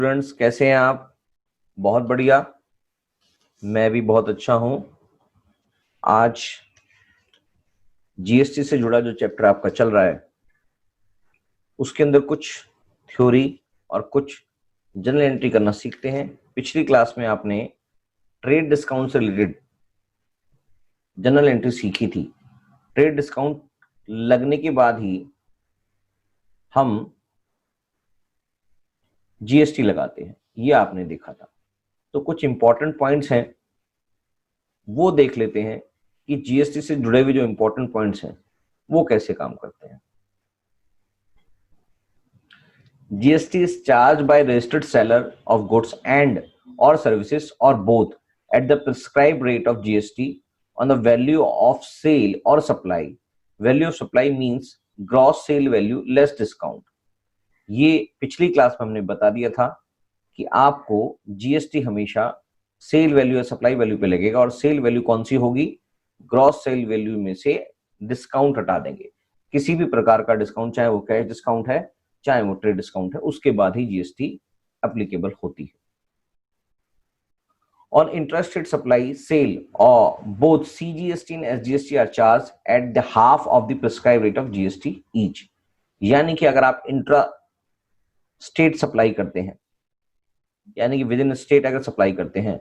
Students कैसे हैं आप? बहुत बढ़िया। मैं भी बहुत अच्छा हूं। आज जीएसटी से जुड़ा जो चैप्टर आपका चल रहा है उसके अंदर कुछ थ्योरी और कुछ जनरल एंट्री करना सीखते हैं। पिछली क्लास में आपने ट्रेड डिस्काउंट से रिलेटेड जनरल एंट्री सीखी थी। ट्रेड डिस्काउंट लगने के बाद ही हम जीएसटी लगाते हैं, ये आपने देखा था। तो कुछ इंपॉर्टेंट पॉइंट्स हैं वो देख लेते हैं कि जीएसटी से जुड़े हुए जो इंपॉर्टेंट पॉइंट्स हैं वो कैसे काम करते हैं। GST is charged by registered seller of goods and or services or both at the prescribed rate of GST on the value of sale or supply. Value of supply means gross sale value less discount. ये पिछली class में हमने बता दिया था कि आपको GST हमेशा सेल वैल्यू या सप्लाई वैल्यू पे लगेगा और सेल वैल्यू कौन सी होगी? ग्रॉस सेल वैल्यू में से डिस्काउंट हटा देंगे। किसी भी प्रकार का डिस्काउंट, चाहे वो कैश डिस्काउंट है चाहे वो ट्रेड डिस्काउंट है, उसके बाद ही जीएसटी एप्लीकेबल होती है। On interested supply sale or both CGST and SGST are charged at the half of the prescribed rate of GST each। यानी कि अगर आप इंट्रा स्टेट सप्लाई करते हैं, यानी कि विद इन स्टेट अगर सप्लाई करते हैं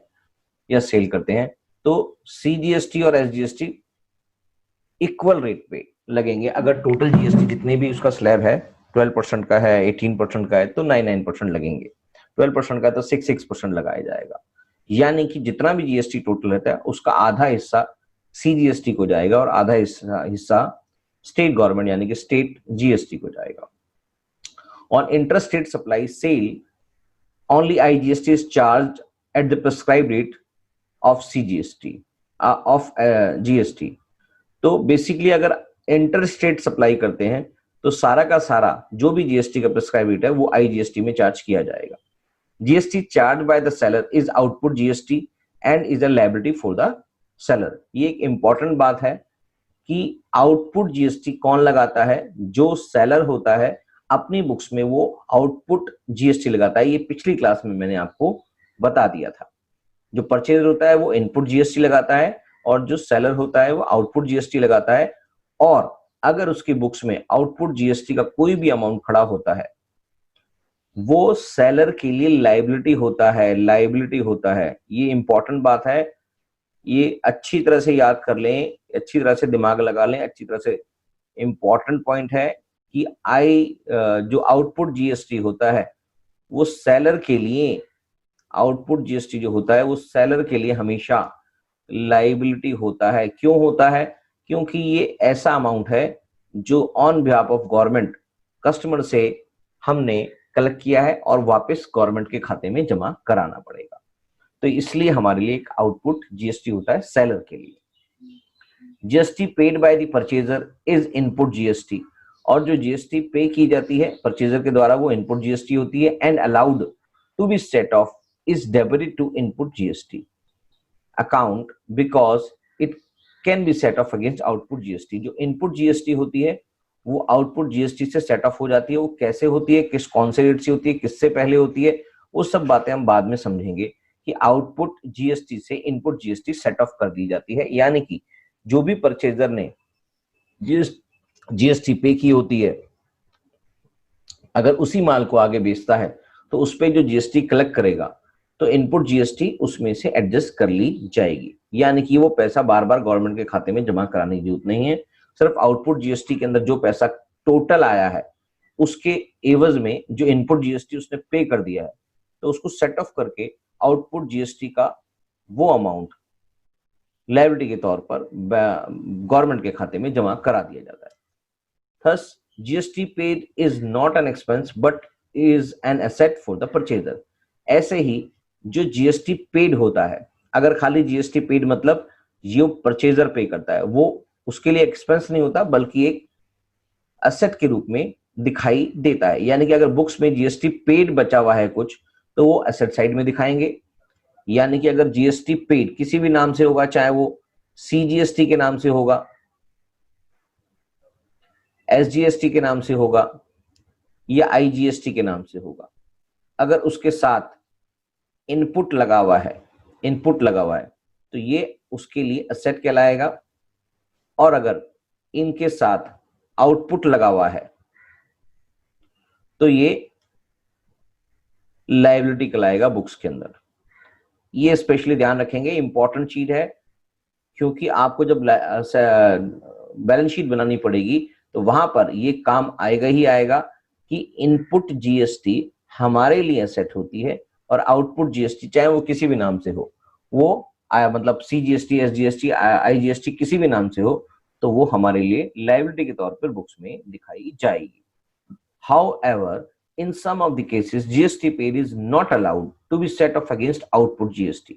या सेल करते हैं, तो CGST और SGST इक्वल रेट पे लगेंगे। अगर टोटल जीएसटी जितने भी उसका स्लैब है 12% का है, 18% का है, तो 99% लगेंगे। 12% का है तो 6% लगाया जाएगा। यानी कि जितना भी जीएसटी टोटल रहता है उसका आधा हिस्सा सीजीएसटी को जाएगा और आधा हिस्सा स्टेट गवर्नमेंट यानी कि स्टेट जीएसटी को जाएगा। On interstate supply sale only IGST is charged at the prescribed rate of CGST of GST। तो बेसिकली अगर इंटर स्टेट सप्लाई करते हैं तो सारा का सारा जो भी जीएसटी का प्रिस्क्राइब रेट है वो आईजीएसटी में चार्ज किया जाएगा। GST charge by the seller is output GST and is a liability for the seller. ये एक इंपॉर्टेंट बात है कि आउटपुट जीएसटी कौन लगाता है? जो सेलर होता है अपनी बुक्स में वो आउटपुट जीएसटी लगाता है। ये पिछली क्लास में मैंने आपको बता दिया था। जो परचेजर होता है वो इनपुट जीएसटी लगाता है और जो सेलर होता है वो आउटपुट जीएसटी लगाता है। और अगर उसकी बुक्स में आउटपुट जीएसटी का कोई भी अमाउंट खड़ा होता है वो सेलर के लिए लायबिलिटी होता है, लायबिलिटी होता है। ये इंपॉर्टेंट बात है, ये अच्छी तरह से याद कर लें, अच्छी तरह से दिमाग लगा लें, अच्छी तरह से। इंपॉर्टेंट पॉइंट है कि जो आउटपुट जीएसटी होता है वो सेलर के लिए, आउटपुट जीएसटी जो होता है वो सेलर के लिए हमेशा लायबिलिटी होता है। क्यों होता है? क्योंकि ये ऐसा अमाउंट है जो on behalf of government customer से हमने कलेक्ट किया है और वापस गवर्नमेंट के खाते में जमा कराना पड़ेगा। तो इसलिए हमारे लिए एक आउटपुट जीएसटी होता है सेलर के लिए। GST paid by the purchaser is input GST. और जो जीएसटी पे की जाती है परचेजर के द्वारा वो इनपुट जीएसटी होती है। And allowed to be set off is debited to input GST account because it can be set off against output GST. जो इनपुट जीएसटी होती है वो आउटपुट जीएसटी से सेट ऑफ हो जाती है। वो कैसे होती है, कौन से रेट से होती है, किससे पहले होती है, वो सब बातें हम बाद में समझेंगे कि आउटपुट जीएसटी से इनपुट जीएसटी सेट ऑफ कर दी जाती है। यानी कि जो भी परचेजर ने जीएसटी पे की होती है, अगर उसी माल को आगे बेचता है तो उस पर जो जीएसटी कलेक्ट करेगा तो इनपुट जीएसटी उसमें से एडजस्ट कर ली जाएगी। यानी कि वो पैसा बार बार गवर्नमेंट के खाते में जमा कराने की जरूरत नहीं है। सिर्फ आउटपुट जीएसटी के अंदर जो पैसा टोटल आया है उसके एवज में जो इनपुट जीएसटी उसने पे कर दिया है तो उसको सेट ऑफ करके आउटपुट जीएसटी का वो अमाउंट लायबिलिटी के तौर पर गवर्नमेंट के खाते में जमा करा दिया जाता है। Thus, GST paid is not an expense but is an asset for the purchaser। ऐसे ही जो जीएसटी पेड होता है, अगर खाली जीएसटी पेड मतलब जो परचेजर पे करता है वो उसके लिए एक्सपेंस नहीं होता बल्कि एक असेट के रूप में दिखाई देता है। यानी कि अगर बुक्स में जीएसटी पेड बचा हुआ है कुछ तो वो असेट साइड में दिखाएंगे। यानी कि अगर जीएसटी पेड किसी भी नाम से होगा, चाहे वो सीजीएसटी के नाम से होगा, एसजीएसटी के नाम से होगा या आईजीएसटी के नाम से होगा, अगर उसके साथ इनपुट लगा हुआ है, इनपुट लगा हुआ है, तो ये उसके लिए असेट कहलाएगा। और अगर इनके साथ आउटपुट लगा हुआ है तो ये लायबिलिटी कहलाएगा बुक्स के अंदर। ये स्पेशली ध्यान रखेंगे, इंपॉर्टेंट चीज है, क्योंकि आपको जब बैलेंस शीट बनानी पड़ेगी तो वहां पर ये काम आएगा ही आएगा कि इनपुट जीएसटी हमारे लिए एसेट होती है और आउटपुट जीएसटी चाहे वो किसी भी नाम से हो, वो मतलब सीजीएसटी, एसजीएसटी, आईजीएसटी किसी भी नाम से हो, तो वो हमारे लिए लायबिलिटी के तौर पर बुक्स में दिखाई जाएगी। However, in some of the cases, GST paid is not allowed to be set off against output GST।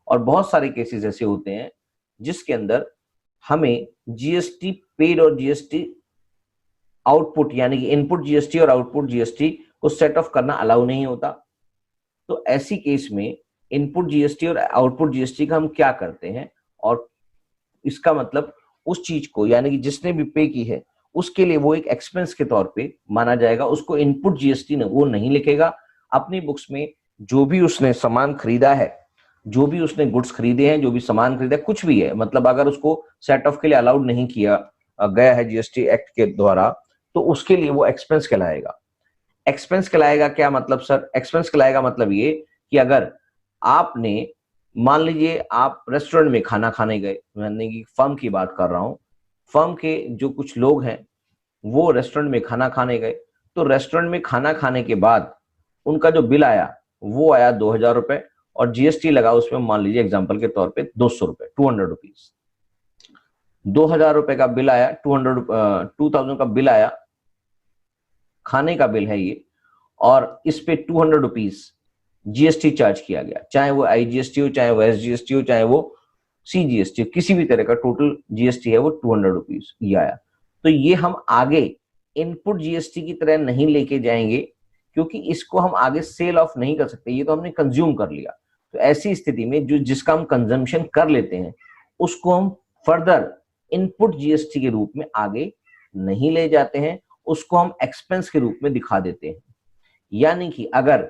और बहुत सारे केसेस ऐसे होते हैं जिसके अंदर हमें जीएसटी पेड और जीएसटी आउटपुट यानी कि इनपुट जीएसटी और आउटपुट जीएसटी को सेट ऑफ करना अलाउ नहीं होता। तो ऐसी केस में इनपुट जीएसटी और आउटपुट जीएसटी का हम क्या करते हैं, और इसका मतलब उस चीज को यानी कि जिसने भी पे की है उसके लिए वो एक एक्सपेंस के तौर पे माना जाएगा, उसको इनपुट जीएसटी ने वो नहीं लिखेगा। अपनी बुक्स में जो भी उसने सामान खरीदा है, जो भी उसने गुड्स खरीदे हैं, जो भी सामान खरीदा है, कुछ भी है, मतलब अगर उसको सेट ऑफ के लिए अलाउड नहीं किया गया है जीएसटी एक्ट के द्वारा, तो उसके लिए वो एक्सपेंस कहलाएगा। एक्सपेंस कहलाएगा क्या मतलब सर? एक्सपेंस कहलाएगा मतलब ये कि अगर आपने मान लीजिए आप रेस्टोरेंट में खाना खाने गए, यानी कि फर्म की बात कर रहा हूं, फर्म के जो कुछ लोग हैं वो रेस्टोरेंट में खाना खाने गए, तो रेस्टोरेंट में खाना खाने के बाद उनका जो बिल आया वो आया 2000 रुपए और जीएसटी लगा उसमें मान लीजिए एग्जांपल के तौर पे 200 रुपए, 200 रुपीज। 2000 रुपए का बिल आया, 2000 का बिल आया, खाने का बिल है ये, और इस पे 200 रुपीज जीएसटी चार्ज किया गया, चाहे वो आईजीएसटी हो, चाहे वो एसजीएसटी हो, चाहे वो सीजीएसटी, किसी भी तरह का टोटल जीएसटी है वो 200 रुपीज ये आया। तो ये हम आगे इनपुट जीएसटी की तरह नहीं लेके जाएंगे, क्योंकि इसको हम आगे सेल ऑफ नहीं कर सकते, ये तो हमने कंज्यूम कर लिया। तो ऐसी स्थिति में जो जिसका हम कंजम्पशन कर लेते हैं उसको हम फर्दर इनपुट जीएसटी के रूप में आगे नहीं ले जाते हैं, उसको हम एक्सपेंस के रूप में दिखा देते हैं। यानी कि अगर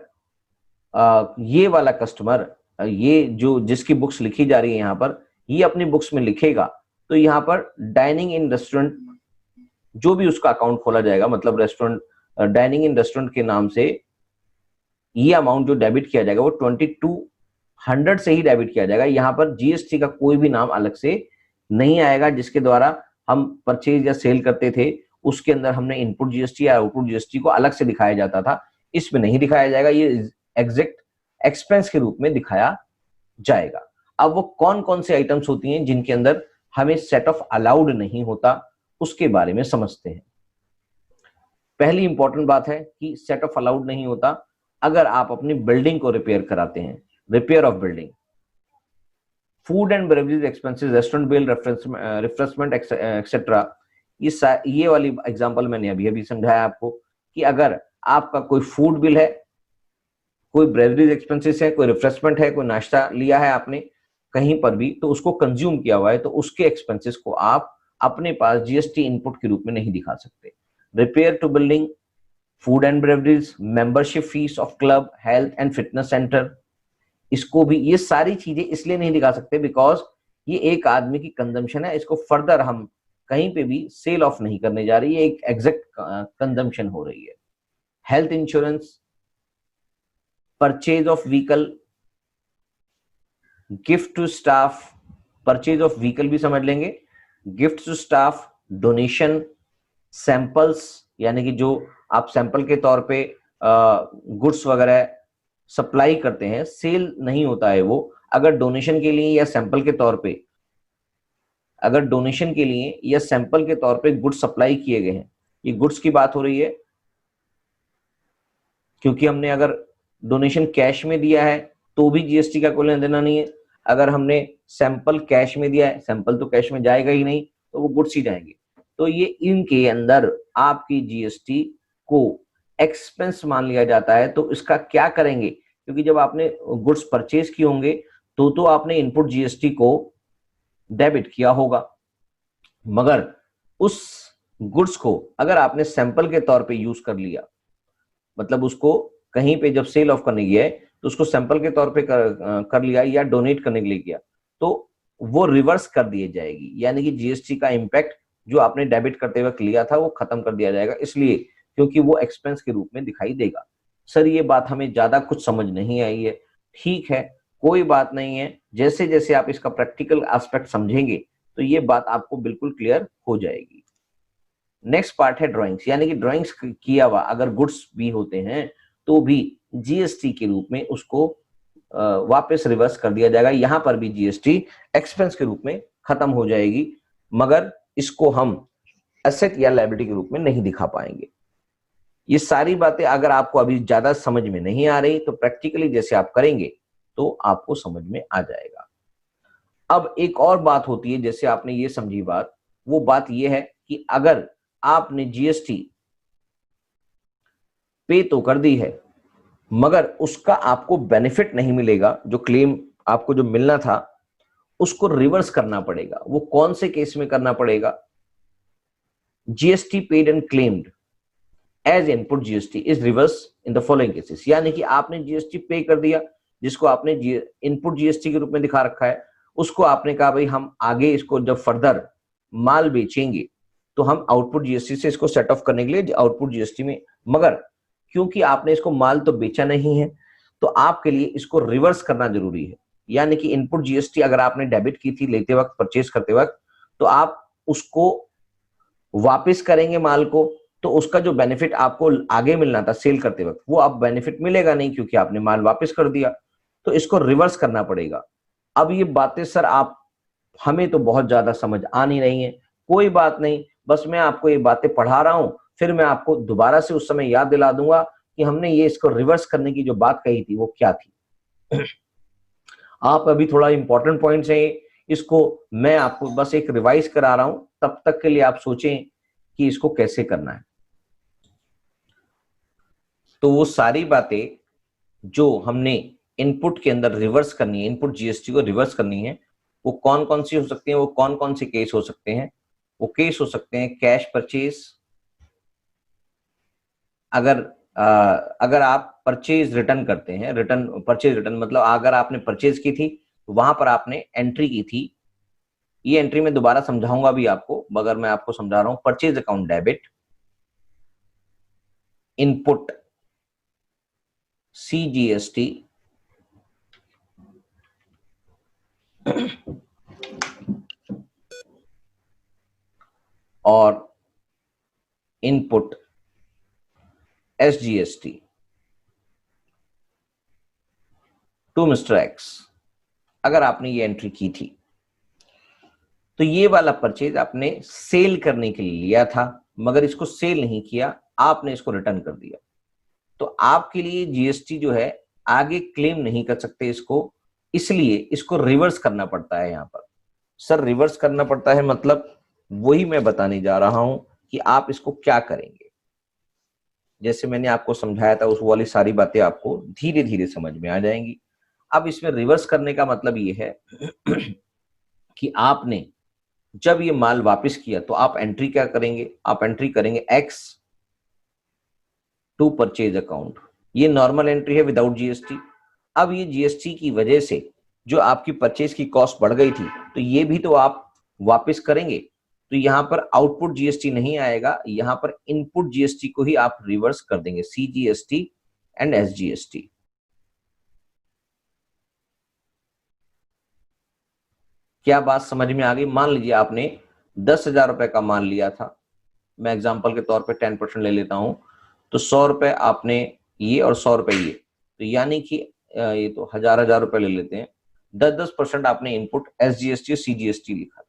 ये वाला कस्टमर, ये जो जिसकी बुक्स लिखी जा रही है यहाँ पर, ये अपनी बुक्स में लिखेगा, तो यहाँ पर डाइनिंग इन रेस्टोरेंट जो भी उसका अकाउंट खोला जाएगा, मतलब रेस्टोरेंट डाइनिंग इन रेस्टोरेंट के नाम से ये अमाउंट जो डेबिट किया जाएगा वो 2200 से ही डेबिट किया जाएगा। यहाँ पर जीएसटी का कोई भी नाम अलग से नहीं आएगा जिसके द्वारा हम परचेज या सेल करते थे, उसके अंदर हमने इनपुट जीएसटी या आउटपुट जीएसटी को अलग से दिखाया जाता था, इसमें नहीं दिखाया जाएगा, ये एग्जैक्ट एक्सपेंस के रूप में दिखाया जाएगा। अब वो कौन कौन से आइटम्स होती हैं जिनके अंदर हमें सेट ऑफ अलाउड नहीं होता, उसके बारे में समझते हैं। पहली इंपॉर्टेंट बात है कि सेट ऑफ अलाउड नहीं होता अगर आप अपनी बिल्डिंग को रिपेयर कराते हैं, repair of building, food and beverages expenses, restaurant bill, refreshment etcetera, ये वाली एग्जांपल मैंने अभी अभी समझाया आपको कि अगर आपका कोई फूड बिल है, कोई बेवरेज एक्सपेंसेस है, कोई रिफ्रेशमेंट है, कोई नाश्ता लिया है आपने कहीं पर भी, तो उसको कंज्यूम किया हुआ है, तो उसके एक्सपेंसेस को आप अपने पास जीएसटी इनपुट के रूप में नहीं दिखा सकते। Repair to building, food and beverage, membership fees of club, health and fitness centre, इसको भी, ये सारी चीजें इसलिए नहीं दिखा सकते बिकॉज ये एक आदमी की कंजम्पशन है, इसको फर्दर हम कहीं पे भी सेल ऑफ नहीं करने जा रही है, एक एग्जैक्ट कंजम्पशन हो रही है। Health insurance, purchase of vehicle, gift to staff, purchase of vehicle भी समझ लेंगे, gift to staff, donation, samples यानी कि जो आप सैंपल के तौर पे गुड्स वगैरह सप्लाई करते हैं, सेल नहीं होता है वो, अगर डोनेशन के लिए या सैंपल के तौर पे, अगर डोनेशन के लिए या सैंपल के तौर पे गुड्स सप्लाई किए गए हैं, ये गुड्स की बात हो रही है, क्योंकि हमने अगर डोनेशन कैश में दिया है तो भी जीएसटी का कोई लेना देना नहीं है, अगर हमने सैंपल कैश में दिया है, सैंपल तो कैश में जाएगा ही नहीं, तो वो गुड्स ही जाएंगे, तो ये इनके अंदर आपकी जीएसटी को एक्सपेंस मान लिया जाता है। तो इसका क्या करेंगे, क्योंकि जब आपने गुड्स परचेज किए होंगे तो आपने इनपुट जीएसटी को डेबिट किया होगा, मगर उस गुड्स को अगर आपने सैंपल के तौर पे यूज कर लिया, मतलब उसको कहीं पे जब सेल ऑफ करने गया है तो उसको सैंपल के तौर पे कर लिया या डोनेट करने के लिए किया, तो वो रिवर्स कर दी जाएगी, यानी कि जीएसटी का इम्पैक्ट जो आपने डेबिट करते वक्त लिया था वो खत्म कर दिया जाएगा, इसलिए क्योंकि वो एक्सपेंस के रूप में दिखाई देगा। सर ये बात हमें ज्यादा कुछ समझ नहीं आई है, ठीक है, कोई बात नहीं है, जैसे जैसे आप इसका प्रैक्टिकल एस्पेक्ट समझेंगे तो ये बात आपको बिल्कुल क्लियर हो जाएगी। नेक्स्ट पार्ट है ड्राइंग्स, यानी कि ड्राइंग्स किया हुआ अगर गुड्स भी होते हैं तो भी जीएसटी के रूप में उसको वापस रिवर्स कर दिया जाएगा। यहां पर भी जीएसटी एक्सपेंस के रूप में खत्म हो जाएगी, मगर इसको हम एसेट या लायबिलिटी के रूप में नहीं दिखा पाएंगे। ये सारी बातें अगर आपको अभी ज्यादा समझ में नहीं आ रही तो प्रैक्टिकली जैसे आप करेंगे तो आपको समझ में आ जाएगा। अब एक और बात होती है, जैसे आपने ये समझी बात, वो बात ये है कि अगर आपने जीएसटी पे तो कर दी है मगर उसका आपको बेनिफिट नहीं मिलेगा, जो क्लेम आपको जो मिलना था उसको रिवर्स करना पड़ेगा। वो कौन से केस में करना पड़ेगा? GST paid and claimed as input GST is reverse in the following cases, यानी कि आपने जीएसटी पे कर दिया जिसको आपने इनपुट जीएसटी के रूप में दिखा रखा है, उसको आपने कहा भाई हम आगे इसको जब फर्दर माल बेचेंगे तो हम आउटपुट जीएसटी से इसको सेट ऑफ करने के लिए आउटपुट जीएसटी में, मगर क्योंकि आपने इसको माल तो बेचा नहीं है तो आपके लिए इसको रिवर्स करना जरूरी है। यानी कि इनपुट जीएसटी अगर आपने डेबिट की थी लेते वक्त, परचेज करते वक्त, तो आप उसको वापस करेंगे माल को, तो उसका जो बेनिफिट आपको आगे मिलना था सेल करते वक्त वो अब बेनिफिट मिलेगा नहीं क्योंकि आपने माल वापस कर दिया, तो इसको रिवर्स करना पड़ेगा। अब ये बातें सर आप हमें तो बहुत ज्यादा समझ आ नहीं रही है, कोई बात नहीं, बस मैं आपको ये बातें पढ़ा रहा हूं, फिर मैं आपको दोबारा से उस समय याद दिला दूंगा कि हमने ये इसको रिवर्स करने की जो बात कही थी वो क्या थी। आप अभी थोड़ा इंपॉर्टेंट पॉइंट्स है, इसको मैं आपको बस एक रिवाइज करा रहा हूं, तब तक के लिए आप सोचें कि इसको कैसे करना है। तो वो सारी बातें जो हमने इनपुट के अंदर रिवर्स करनी है, इनपुट जीएसटी को रिवर्स करनी है, वो कौन कौन सी हो सकती है, वो कौन कौन से केस हो सकते हैं? वो केस हो सकते हैं कैश परचेज, अगर आप परचेज रिटर्न करते हैं, रिटर्न परचेज रिटर्न मतलब अगर आपने परचेज की थी तो वहां पर आपने एंट्री की थी, ये एंट्री मैं दोबारा समझाऊंगा भी आपको, मगर मैं आपको समझा रहा हूं, purchase account debit, input CGST, और input SGST to mister X, अगर आपने ये एंट्री की थी तो ये वाला परचेज आपने सेल करने के लिए लिया था, मगर इसको सेल नहीं किया, आपने इसको रिटर्न कर दिया, तो आपके लिए जीएसटी जो है आगे क्लेम नहीं कर सकते इसको, इसलिए इसको रिवर्स करना पड़ता है। यहां पर सर रिवर्स करना पड़ता है मतलब वही मैं बताने जा रहा हूं कि आप इसको क्या करेंगे। जैसे मैंने आपको समझाया था उस वाली सारी बातें आपको धीरे धीरे समझ में आ जाएंगी। अब इसमें रिवर्स करने का मतलब ये है कि आपने जब ये माल वापस किया तो आप एंट्री क्या करेंगे? आप एंट्री करेंगे एक्स टू परचेज अकाउंट, ये नॉर्मल एंट्री है विदाउट जीएसटी। अब ये जीएसटी की वजह से जो आपकी परचेज की कॉस्ट बढ़ गई थी तो ये भी तो आप वापस करेंगे, तो यहां पर आउटपुट जीएसटी नहीं आएगा, यहां पर इनपुट जीएसटी को ही आप रिवर्स कर देंगे, सीजीएसटी एंड एसजीएसटी। क्या बात समझ में आ गई? मान लीजिए आपने 10,000 रुपए का माल लिया था, मैं एग्जांपल के तौर पे 10% ले लेता हूं, तो 100 रुपए आपने ये और 100 रुपए ये, तो यानी कि ये तो हजार रुपए ले लेते हैं, 10% आपने इनपुट एसजीएसटी और सीजीएसटी लिखा।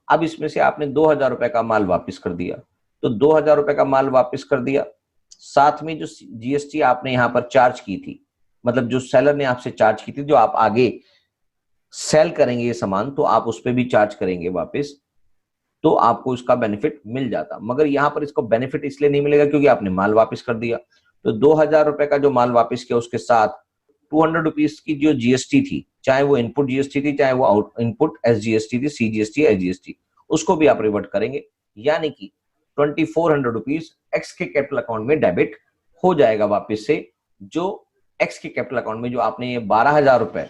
अब इसमें से आपने 2,000 रुपए का माल वापस कर दिया, तो 2,000 रुपए का माल वापस कर दिया, साथ में जो जीएसटी आपने यहां पर चार्ज की थी, मतलब जो सेलर ने आपसे चार्ज की थी, जो आप आगे सेल करेंगे ये सामान तो आप उस पर भी चार्ज करेंगे वापस, तो आपको इसका बेनिफिट मिल जाता। मगर यहां पर इसको बेनिफिट इसलिए नहीं मिलेगा क्योंकि आपने माल वापस कर दिया, तो 2,000 रुपए का जो माल वापस किया उसके साथ 200 रुपीज की जो जीएसटी थी, चाहे वो इनपुट जीएसटी थी चाहे वो आउट इनपुट एसजीएसटी थी, सीजीएसटी एसजीएसटी, उसको भी आप रिवर्ट करेंगे, यानी कि 2,400 रुपीज एक्स के कैपिटल अकाउंट में डेबिट हो जाएगा वापस से, जो एक्स के कैपिटल अकाउंट में जो आपने ये 12,000 रुपए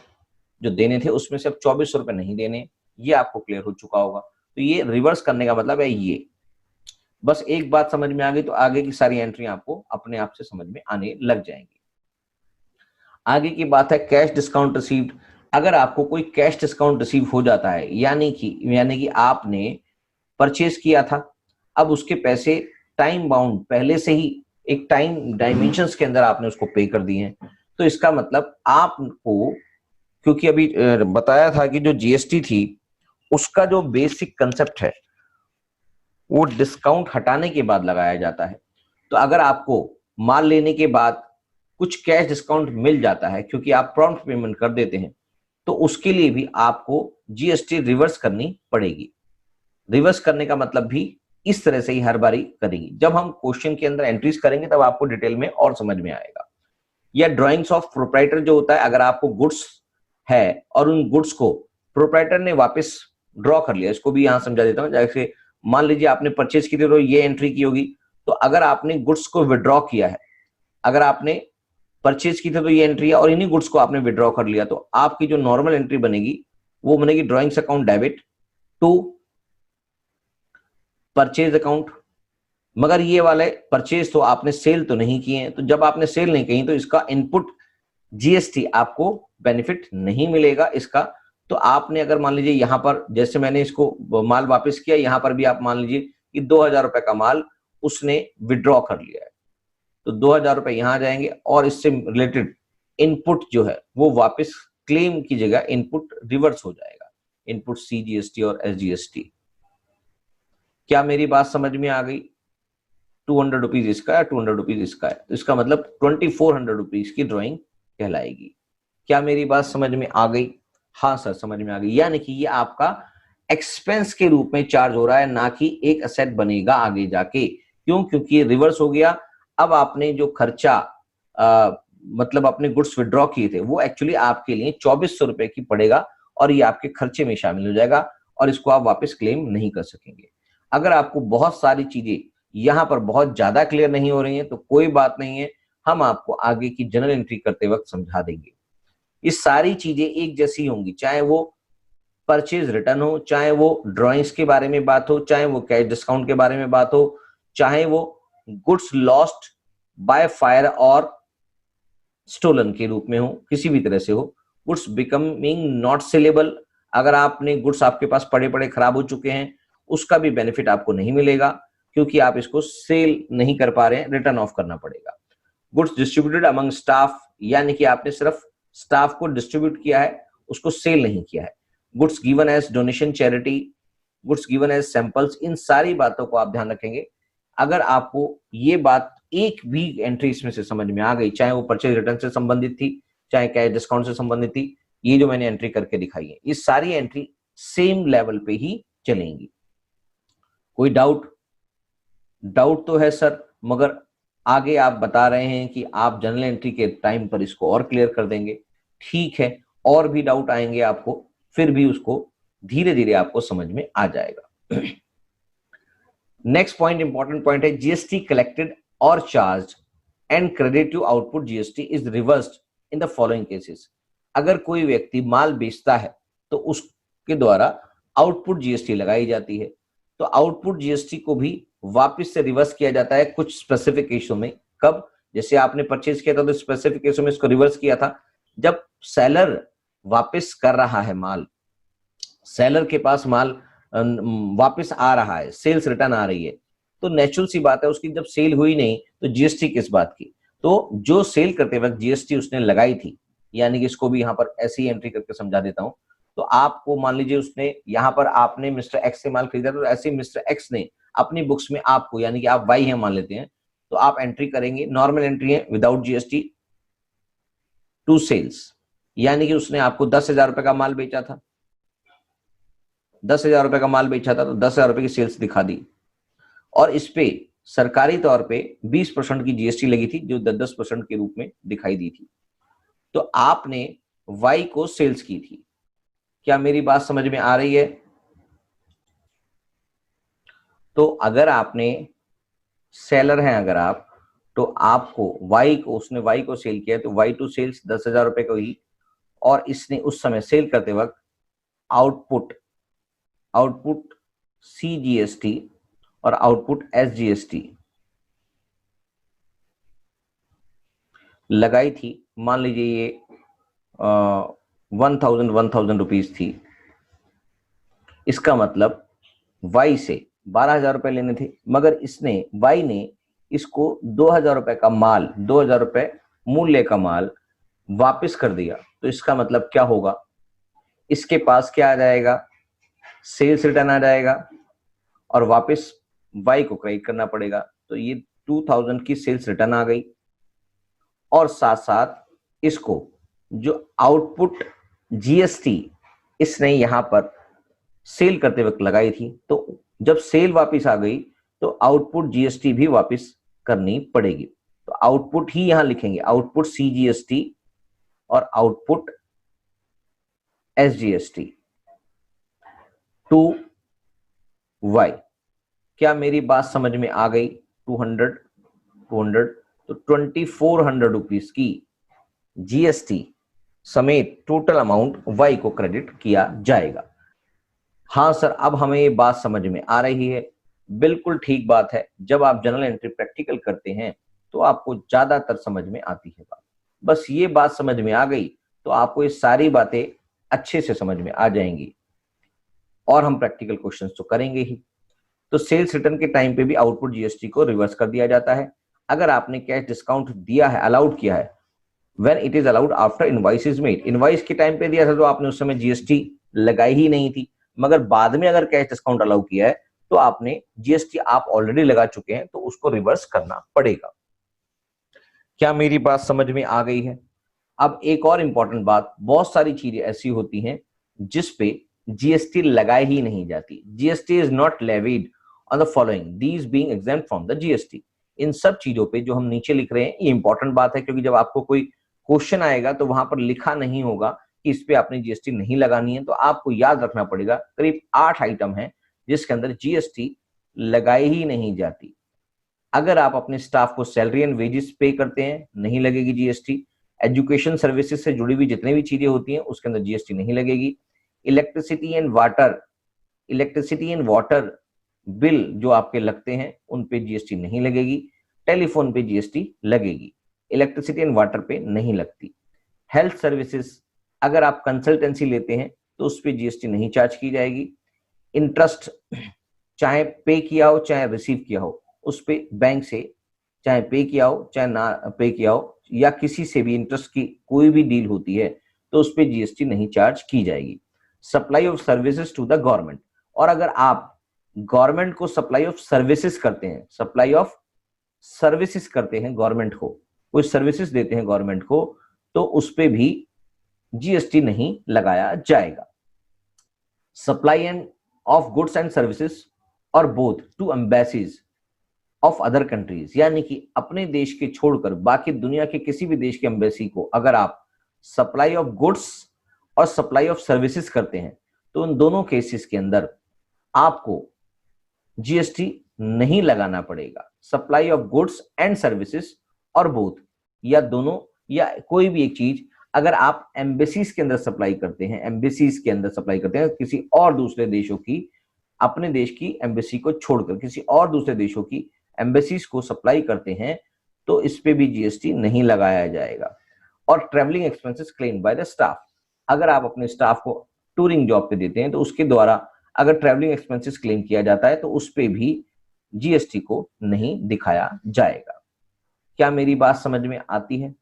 जो देने थे उसमें से अब 2400 रुपए नहीं देने, ये आपको क्लियर हो चुका होगा। तो ये रिवर्स करने का मतलब है ये। बस एक बात समझ में आ गई तो आगे की सारी एंट्री आपको अपने आप से समझ में आने लग जाएंगी। आगे की बात है कैश डिस्काउंट रिसीव्ड। अगर आपको कोई कैश डिस्काउंट रिसीव हो जाता है, यानी कि आपने परचेज किया था, अब उसके पैसे टाइम बाउंड पहले से ही एक टाइम डायमेंशंस के अंदर आपने उसको पे कर दिए हैं, तो इसका मतलब आपको, क्योंकि अभी बताया था कि जो जीएसटी थी उसका जो बेसिक कंसेप्ट है वो डिस्काउंट हटाने के बाद लगाया जाता है। तो अगर आपको माल लेने के बाद कुछ कैश डिस्काउंट मिल जाता है क्योंकि आप प्रॉम्प्ट पेमेंट कर देते हैं, तो उसके लिए भी आपको जीएसटी रिवर्स करनी पड़ेगी। रिवर्स करने का मतलब भी इस तरह से ही हर बारी करेंगी। जब हम क्वेश्चन के अंदर एंट्रीज करेंगे तब आपको डिटेल में और समझ में आएगा। या ड्राइंग्स ऑफ प्रोप्राइटर जो होता है, अगर आपको गुड्स है और उन गुड्स को प्रोप्राइटर ने वापस ड्रॉ कर लिया, इसको भी यहां समझा देता हूं। जैसे मान लीजिए आपने परचेज की थी तो ये एंट्री की होगी, तो अगर आपने गुड्स को विड्रॉ किया है, अगर आपने परचेज की थी तो ये एंट्री है और इन्हीं गुड्स को आपने विड्रॉ कर लिया, तो आपकी जो नॉर्मल एंट्री बनेगी वो बनेगी drawings account debit to purchase account. मगर ये वाले परचेज तो आपने सेल तो नहीं किए हैं, तो जब आपने सेल नहीं की तो इसका इनपुट जीएसटी आपको बेनिफिट नहीं मिलेगा इसका। तो आपने अगर मान लीजिए यहां पर, जैसे मैंने इसको माल वापस किया, यहां पर भी आप मान लीजिए कि 2,000 रुपए का माल उसने विड्रॉ कर लिया है, तो 2,000 रुपए यहां आ जाएंगे और इससे रिलेटेड इनपुट जो है वो वापस क्लेम की जगह इनपुट रिवर्स हो जाएगा, इनपुट सीजीएसटी और एसजीएसटी। क्या मेरी बात समझ में आ गई? 200 रुपीज इसका है, 200 रुपीज इसका है, तो इसका मतलब 2400 रुपीज की ड्रॉइंग कहलाएगी। क्या मेरी बात समझ में आ गई? हाँ सर समझ में आ गई। यानी कि ये आपका एक्सपेंस के रूप में चार्ज हो रहा है, ना कि एक असेट बनेगा आगे जाके। क्यों? क्योंकि ये रिवर्स हो गया। अब आपने जो खर्चा मतलब अपने गुड्स विड्रॉ किए थे वो एक्चुअली आपके लिए 2400 रुपए की पड़ेगा और ये आपके खर्चे में शामिल हो जाएगा और इसको आप वापस क्लेम नहीं कर सकेंगे। अगर आपको बहुत सारी चीजें यहां पर बहुत ज्यादा क्लियर नहीं हो रही हैं तो कोई बात नहीं है, हम आपको आगे की जनरल एंट्री करते वक्त समझा देंगे। ये सारी चीजें एक जैसी होंगी, चाहे वो परचेज रिटर्न हो, चाहे वो ड्रॉइंग्स के बारे में बात हो, चाहे वो कैश डिस्काउंट के बारे में बात हो, चाहे वो गुड्स लॉस्ट बाय फायर और स्टोलन के रूप में हो, किसी भी तरह से हो। गुड्स बिकमिंग नॉट सेलेबल, अगर आपने गुड्स आपके पास पड़े पड़े खराब हो चुके हैं, उसका भी बेनिफिट आपको नहीं मिलेगा क्योंकि आप इसको सेल नहीं कर पा रहे हैं, रिटर्न ऑफ करना पड़ेगा। गुड्स डिस्ट्रीब्यूटेड अमंग स्टाफ, यानी कि आपने सिर्फ स्टाफ को डिस्ट्रीब्यूट किया है, उसको सेल नहीं किया है। Goods given as donation charity, goods given as samples, इन सारी बातों को आप ध्यान रखेंगे। अगर आपको ये बात एक भी एंट्री इसमें से समझ में आ गई, चाहे वो परचेज रिटर्न से संबंधित थी, चाहे कैश डिस्काउंट से संबंधित थी, ये जो मैंने एंट्री करके दिखाई है, ये सारी एंट्री सेम लेवल पे ही चलेंगी। कोई डाउट? डाउट तो है सर, मगर आगे आप बता रहे हैं कि आप जनरल एंट्री के टाइम पर इसको और क्लियर कर देंगे। ठीक है, और भी डाउट आएंगे आपको, फिर भी उसको धीरे धीरे आपको समझ में आ जाएगा। नेक्स्ट पॉइंट, इंपॉर्टेंट पॉइंट है, जीएसटी कलेक्टेड और charge and credit to output GST is reversed in the following cases. अगर कोई व्यक्ति माल बेचता है तो उसके द्वारा आउटपुट जीएसटी लगाई जाती है, तो आउटपुट जीएसटी को भी वापस से रिवर्स किया जाता है कुछ स्पेसिफिक केसों में। कब? जैसे आपने परचेज किया था तो स्पेसिफिक केसों में इसको रिवर्स किया था। जब सेलर वापस कर रहा है माल, सेलर के पास माल वापस आ रहा है, सेल्स रिटर्न आ रही है, तो नेचुरल सी बात है उसकी जब सेल हुई नहीं तो जीएसटी किस बात की? तो जो सेल करते वक्त जीएसटी उसने लगाई थी, यानी कि इसको भी यहां पर ऐसी एंट्री करके समझा देता हूं। तो आपको मान लीजिए उसने यहां पर आपने मिस्टर एक्स से माल खरीदा, तो ऐसे मिस्टर एक्स ने अपनी बुक्स में आपको, यानी कि आप वाई है मान लेते हैं, तो आप एंट्री करेंगे, नॉर्मल एंट्री है विदाउट जीएसटी टू सेल्स, यानी कि उसने आपको 10,000 रुपए का माल बेचा था, 10,000 रुपए का माल बेचा था, तो 10,000 रुपए की सेल्स दिखा दी और इस पे सरकारी तौर पे 20% की जीएसटी लगी थी जो 10% के रूप में दिखाई दी थी। तो आपने वाई को सेल्स की थी। क्या मेरी बात समझ में आ रही है? तो अगर आपने सेलर हैं, अगर आप, तो आपको वाई को, उसने वाई को सेल किया तो वाई टू सेल्स 10,000 रुपए को हुई, और इसने उस समय सेल करते वक्त आउटपुट आउटपुट CGST और आउटपुट SGST लगाई थी। मान लीजिए ये 1,000 रुपीज थी। इसका मतलब वाई से 12,000 रुपए लेने थे, मगर वाई ने इसको 2,000 रुपए का माल, 2,000 रुपए मूल्य का माल वापस कर दिया। तो इसका मतलब क्या होगा, इसके पास क्या आ जाएगा, सेल्स रिटर्न आ जाएगा और वापस वाई को क्रेडिट करना पड़ेगा। तो ये 2,000 की सेल्स रिटर्न आ गई, और साथ साथ इसको जो आउटपुट GST इसने यहां पर सेल करते वक्त लगाई थी, तो जब सेल वापस आ गई तो आउटपुट GST भी वापस करनी पड़ेगी। तो आउटपुट ही यहां लिखेंगे, आउटपुट CGST और आउटपुट SGST टू वाई। क्या मेरी बात समझ में आ गई? 200 तो 2,400 रुपीज की GST समेत टोटल अमाउंट वाई को क्रेडिट किया जाएगा। हाँ सर, अब हमें ये बात समझ में आ रही है। बिल्कुल ठीक बात है। जब आप जनरल एंट्री प्रैक्टिकल करते हैं तो आपको ज्यादातर समझ में आती है बात। बस ये बात समझ में आ गई तो आपको ये सारी बातें अच्छे से समझ में आ जाएंगी, और हम प्रैक्टिकल क्वेश्चंस तो करेंगे ही। तो सेल्स रिटर्न के टाइम पे भी आउटपुट GST को रिवर्स कर दिया जाता है। अगर आपने कैश डिस्काउंट दिया है, अलाउड किया है, when it is allowed after invoice is made, invoice के टाइम पे दिया था तो आपने उस समय GST लगाई ही नहीं थी, मगर बाद में अगर कैश डिस्काउंट अलाउ किया है तो आपने GST आप ऑलरेडी लगा चुके हैं, तो उसको रिवर्स करना पड़ेगा। क्या मेरी बात समझ में आ गई है? अब एक और इंपॉर्टेंट बात, बहुत सारी चीजें ऐसी होती हैं जिस पे GST लगाई ही नहीं जाती। GST is not levied on the following, these being exempt from the GST। इन सब चीजों पे जो हम नीचे लिख रहे हैं ये इंपॉर्टेंट बात है, क्योंकि जब आपको कोई क्वेश्चन आएगा तो वहां पर लिखा नहीं होगा कि इस पे आपने GST नहीं लगानी है, तो आपको याद रखना पड़ेगा। करीब 8 आइटम है जिसके अंदर GST लगाई ही नहीं जाती। अगर आप अपने स्टाफ को सैलरी एंड वेजेस पे करते हैं, नहीं लगेगी GST। एजुकेशन सर्विसेज से जुड़ी हुई जितनी भी चीजें होती हैं उसके अंदर GST नहीं लगेगी। इलेक्ट्रिसिटी एंड वाटर बिल जो आपके लगते हैं उन पे GST नहीं लगेगी। टेलीफोन पे GST लगेगी, इलेक्ट्रिसिटी एंड वाटर पे नहीं लगती। हेल्थ सर्विसेज, अगर आप कंसल्टेंसी लेते हैं तो उस पे GST नहीं चार्ज की जाएगी। इंटरेस्ट चाहे पे किया हो चाहे रिसीव किया हो, उस पे बैंक से चाहे पे किया हो चाहे ना पे किया हो, या किसी से भी इंटरेस्ट की कोई भी डील होती है तो उस पे GST नहीं चार्ज की जाएगी। Supply of services to the government, और अगर आप गवर्नमेंट को सप्लाई ऑफ सर्विसेज करते हैं, सप्लाई ऑफ सर्विसेज करते हैं गवर्नमेंट को, कोई सर्विसेज देते हैं गवर्नमेंट को, तो उस पे भी GST नहीं लगाया जाएगा। Supply and of goods and services और both to embassies of other countries, यानी कि अपने देश के छोड़कर बाकी दुनिया के किसी भी देश के एम्बेसी को अगर आप सप्लाई ऑफ गुड्स और सप्लाई ऑफ सर्विसेज करते हैं तो उन दोनों केसेस के अंदर आपको GST नहीं लगाना पड़ेगा। Supply of goods and services और बोथ, या दोनों या कोई भी एक चीज, अगर आप एम्बेसीज के अंदर सप्लाई करते हैं, एम्बेसीज के अंदर सप्लाई करते हैं किसी और दूसरे देशों की, अपने देश की एम्बेसी को छोड़कर किसी और दूसरे देशों की एम्बेसीज को सप्लाई करते हैं, तो इस पे भी GST नहीं लगाया जाएगा। और travelling expenses claim by the staff, अगर आप अपने स्टाफ को टूरिंग जॉब पे देते हैं तो उसके द्वारा अगर ट्रेवलिंग एक्सपेंसेस क्लेम किया जाता है तो उस पे भी GST को नहीं दिखाया जाएगा। क्या मेरी बात समझ में आती है?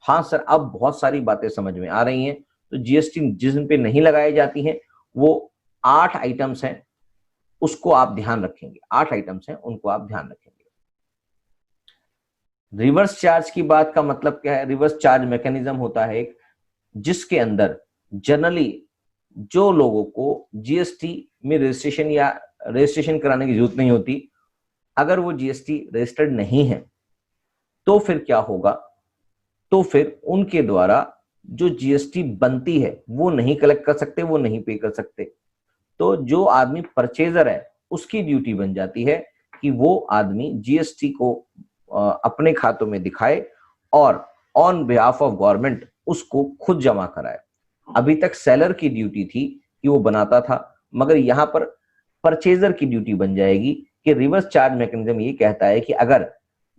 हाँ सर, अब बहुत सारी बातें समझ में आ रही हैं। तो GST जिन पे नहीं लगाई जाती हैं वो 8 आइटम्स हैं, उसको आप ध्यान रखेंगे। 8 आइटम्स हैं, उनको आप ध्यान रखेंगे। रिवर्स चार्ज की बात का मतलब क्या है? रिवर्स चार्ज मैकेनिज्म होता है एक, जिसके अंदर जनरली जो लोगों को GST में रजिस्ट्रेशन कराने की जरूरत नहीं होती, अगर वो GST रजिस्टर्ड नहीं है तो फिर क्या होगा, तो फिर उनके द्वारा जो GST बनती है वो नहीं कलेक्ट कर सकते, वो नहीं पे कर सकते। तो जो आदमी परचेजर है उसकी ड्यूटी बन जाती है कि वो आदमी GST को अपने खातों में दिखाए और ऑन बिहाफ ऑफ गवर्नमेंट उसको खुद जमा कराए। अभी तक सेलर की ड्यूटी थी कि वो बनाता था, मगर यहां पर परचेजर की ड्यूटी बन जाएगी कि रिवर्स चार्ज मैकेनिज्म ये कहता है कि अगर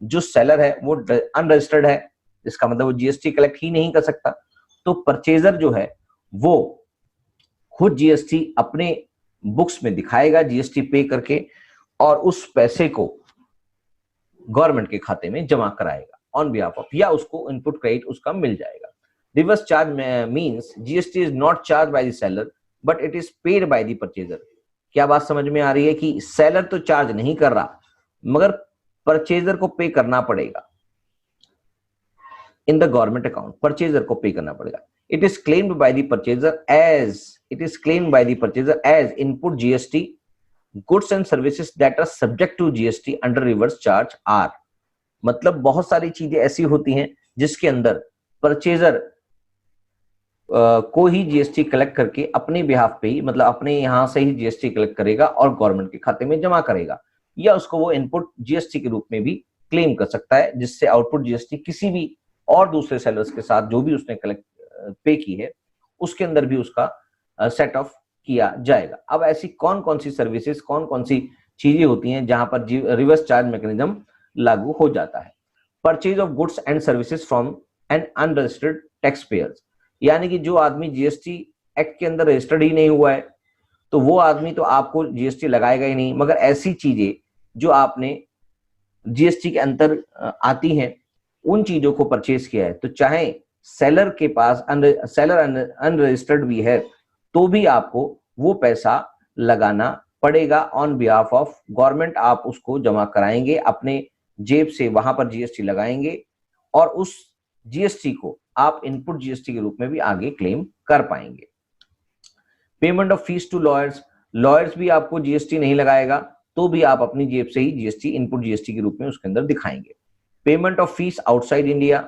जो सेलर है वो अनरजिस्टर्ड है, इसका मतलब वो जीएसटी कलेक्ट ही नहीं कर सकता, तो परचेजर जो है वो खुद जीएसटी अपने बुक्स में दिखाएगा, जीएसटी पे करके, और उस पैसे को गवर्नमेंट के खाते में जमा कराएगा ऑन बिहाफ ऑफ, या उसको इनपुट क्रेडिट उसका मिल जाएगा। Reverse charge means GST is not charge by the seller but it is paid by the purchaser. क्या बात समझ में आ रही है कि सेलर तो चार्ज नहीं कर रहा मगर परचेजर को पे करना पड़ेगा in the government account, purchaser को पे करना पड़ेगा। It is claimed by the purchaser as input GST goods and services that are subject to GST under reverse charge are. मतलब बहुत सारी चीजें ऐसी होती हैं जिसके अंदर परचेजर को ही जीएसटी कलेक्ट करके अपने बिहाफ पे ही, मतलब अपने यहां से ही जीएसटी कलेक्ट करेगा और गवर्नमेंट के खाते में जमा करेगा, या उसको वो इनपुट जीएसटी के रूप में भी क्लेम कर सकता है, जिससे आउटपुट जीएसटी किसी भी और दूसरे सेलर्स के साथ जो भी उसने कलेक्ट पे की है उसके अंदर भी उसका सेट ऑफ किया जाएगा। अब ऐसी कौन कौन सी सर्विसेज, कौन कौन सी चीजें होती हैं जहां पर रिवर्स चार्ज मैकेनिज्म लागू हो जाता है? Purchase of goods and services from N unregistered tax payers, यानी कि जो आदमी जीएसटी एक्ट के अंदर रजिस्टर्ड ही नहीं हुआ है तो वो आदमी तो आपको जीएसटी लगाएगा ही नहीं, मगर ऐसी चीजें जो आपने जीएसटी के अंदर आती हैं उन चीजों को परचेज किया है, तो चाहे सेलर के पास सेलर अनरजिस्टर्ड भी है तो भी आपको वो पैसा लगाना पड़ेगा ऑन बिहाफ ऑफ गवर्नमेंट। आप उसको जमा कराएंगे अपने जेब से, वहां पर जीएसटी लगाएंगे और उस जीएसटी को आप इनपुट जीएसटी के रूप में भी आगे क्लेम कर पाएंगे। Payment of fees to lawyers, lawyers भी आपको जीएसटी नहीं लगाएगा तो भी आप अपनी जेब से ही जीएसटी इनपुट जीएसटी के रूप में उसके अंदर दिखाएंगे। Payment of fees outside India,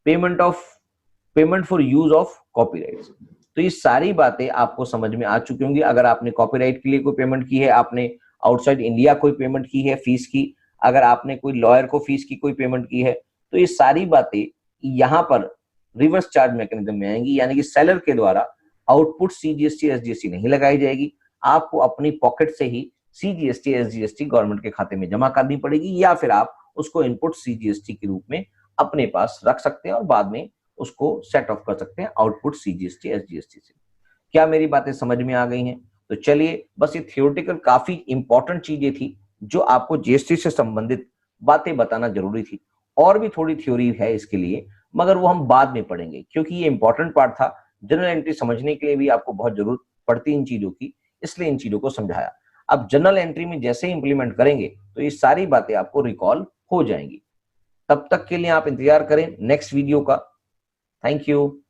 payment for use of copyrights, तो ये सारी बातें आपको समझ में आ चुकी होंगी। अगर आपने कॉपीराइट के लिए कोई पेमेंट की है, आपने आउटसाइड इंडिया कोई पेमेंट की है फीस की, अगर आपने कोई लॉयर को फीस की कोई पेमेंट की है, तो ये सारी बातें यहां पर रिवर्स चार्ज मैकेनिज्म में आएंगी, यानी कि सेलर के द्वारा आउटपुट सीजीएसटी एसजीएसटी नहीं लगाई जाएगी, आपको अपनी पॉकेट से ही सीजीएसटी एसजीएसटी गवर्नमेंट के खाते में जमा करनी पड़ेगी, या फिर आप उसको इनपुट सीजीएसटी के रूप में अपने पास रख सकते हैं और बाद में उसको सेट ऑफ कर सकते हैं आउटपुट सीजीएसटी एसजीएसटी से। क्या मेरी बातें समझ में आ गई हैं? तो चलिए, बस ये थियोरेटिकल काफी इंपॉर्टेंट चीजें थी जो आपको जीएसटी से संबंधित बातें बताना जरूरी थी। और भी थोड़ी थ्योरी है इसके लिए, मगर वो हम बाद में पढ़ेंगे क्योंकि ये इंपॉर्टेंट पार्ट था। जनरल एंट्री समझने के लिए भी आपको बहुत जरूरत पड़ती इन चीजों की, इसलिए इन चीजों को समझाया। अब जनरल एंट्री में जैसे इंप्लीमेंट करेंगे तो ये सारी बातें आपको रिकॉल हो जाएंगी। तब तक के लिए आप इंतजार करें नेक्स्ट वीडियो का। Thank you.